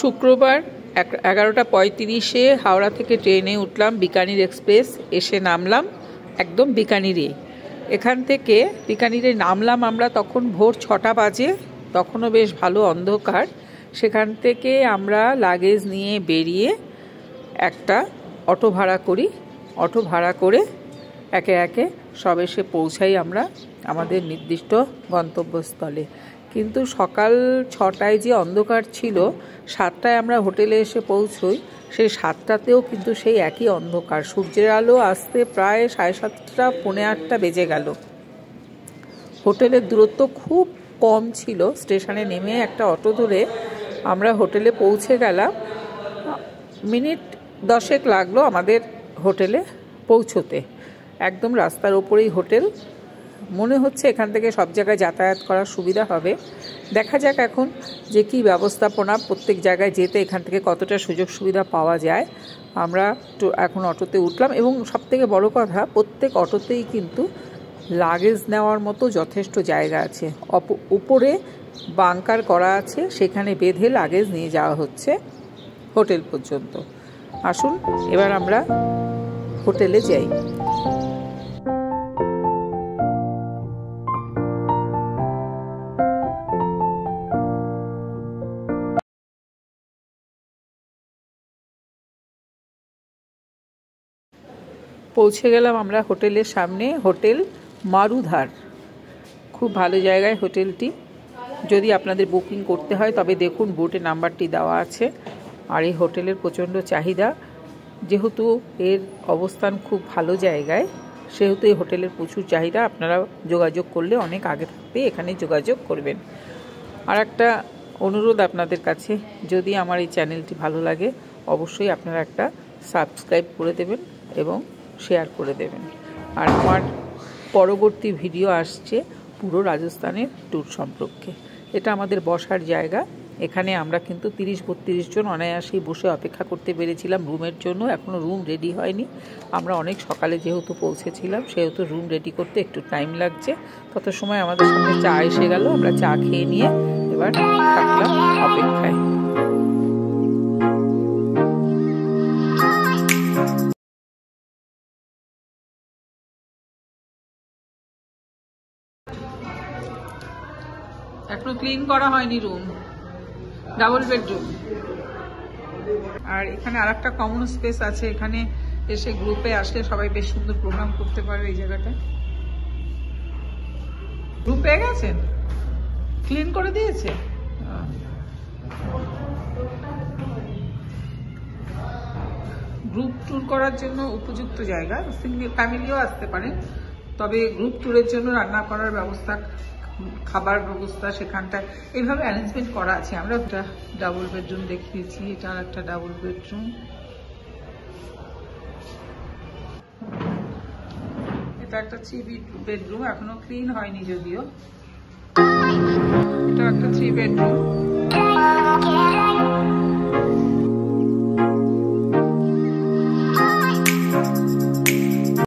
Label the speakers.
Speaker 1: শুক্রবার 11:35-এ হাওড়া থেকে ট্রেনে উঠলাম বিকানির এক্সপ্রেস, এসে নামলাম একদম বিকানিরে। এখান থেকে বিকানিরে নামলাম আমরা তখন ভোর 6টা বাজে, তখনও বেশ ভালো অন্ধকার। সেখান থেকে আমরা লাগেজ নিয়ে বেরিয়ে একটা অটো ভাড়া করি। অটো ভাড়া করে একে একে সব এসে পৌঁছাই আমরা আমাদের নির্দিষ্ট গন্তব্যস্থলে। কিন্তু সকাল 6টায় যে অন্ধকার ছিল, 7টায় আমরা হোটেলে এসে পৌঁছই, সেই 7টাতেও কিন্তু সেই একই অন্ধকার। সূর্যের আলো আসতে প্রায় 7:30 পৌনে 8টা বেজে গেল। হোটেলের দূরত্ব খুব কম ছিল। স্টেশনে নেমে একটা অটো ধরে আমরা হোটেলে পৌঁছে গেলাম। মিনিট 10 লাগলো আমাদের হোটেলে পৌঁছতে। একদম রাস্তার ওপরেই হোটেল। মনে হচ্ছে এখান থেকে সব জায়গায় যাতায়াত করার সুবিধা হবে। দেখা যাক এখন যে কী ব্যবস্থাপনা, প্রত্যেক জায়গায় যেতে এখান থেকে কতটা সুযোগ সুবিধা পাওয়া যায়। আমরা এখন অটোতে উঠলাম এবং সবথেকে বড় কথা, প্রত্যেক অটোতেই কিন্তু লাগেজ নেওয়ার মতো যথেষ্ট জায়গা আছে। উপরে বাঙ্কার করা আছে, সেখানে বেঁধে লাগেজ নিয়ে যাওয়া হচ্ছে হোটেল পর্যন্ত। আসুন এবার আমরা হোটেলে যাই। পৌঁছে গেলাম আমরা হোটেলের সামনে, হোটেল মারুধার। খুব ভালো জায়গায় হোটেলটি। যদি আপনাদের বুকিং করতে হয় তবে দেখুন বোর্ডে নাম্বারটি দেওয়া আছে। আর এই হোটেলের প্রচণ্ড চাহিদা, যেহেতু এর অবস্থান খুব ভালো জায়গায়, সেহেতু এই হোটেলের প্রচুর চাহিদা। আপনারা যোগাযোগ করলে অনেক আগে থাকতে এখানে যোগাযোগ করবেন। আর একটা অনুরোধ আপনাদের কাছে, যদি আমার এই চ্যানেলটি ভালো লাগে অবশ্যই আপনারা একটা সাবস্ক্রাইব করে দেবেন এবং শেয়ার করে দেবেন। আর আমার পরবর্তী ভিডিও আসছে পুরো রাজস্থানের ট্যুর সম্পর্কে। এটা আমাদের বসার জায়গা। এখানে আমরা কিন্তু 30-32 জন অনায়াসেই বসে অপেক্ষা করতে পেরেছিলাম রুমের জন্য। এখনও রুম রেডি হয়নি। আমরা অনেক সকালে যেহেতু পৌঁছেছিলাম, সেহেতু রুম রেডি করতে একটু টাইম লাগছে। তত সময় আমাদের সামনে চা এসে গেল। আমরা চা খেয়ে নিয়ে এবার থাকলাম অপেক্ষায়। এখনো ক্লিন করা হয়নি রুম, ডাবল বেডরুম। আর এখানে আর একটা কমন স্পেস আছে, এখানে এসে গ্রুপে আসলে সবাই বেশ সুন্দর প্রোগ্রাম করতে পারবে এই জায়গাটা। রুম পেয়ে গেছেন? ক্লিন করে দিয়েছে? গ্রুপ ট্যুর করার জন্য উপযুক্ত জায়গা। সিঙ্গেল ফ্যামিলিও আসতে পারে, তবে গ্রুপ ট্যুরের জন্য রান্না করার ব্যবস্থা, খাবার ব্যবস্থা সেখানটায় এইভাবে অ্যারেঞ্জমেন্ট করা আছে। আমরা একটা ডাবল বেডরুম দেখিয়েছি, এটা আর একটা ডাবল বেডরুম। এটা একটা 3 বেডরুম, এখনো ক্লিন হয়নি যদিও। এটা একটা 3 বেডরুম।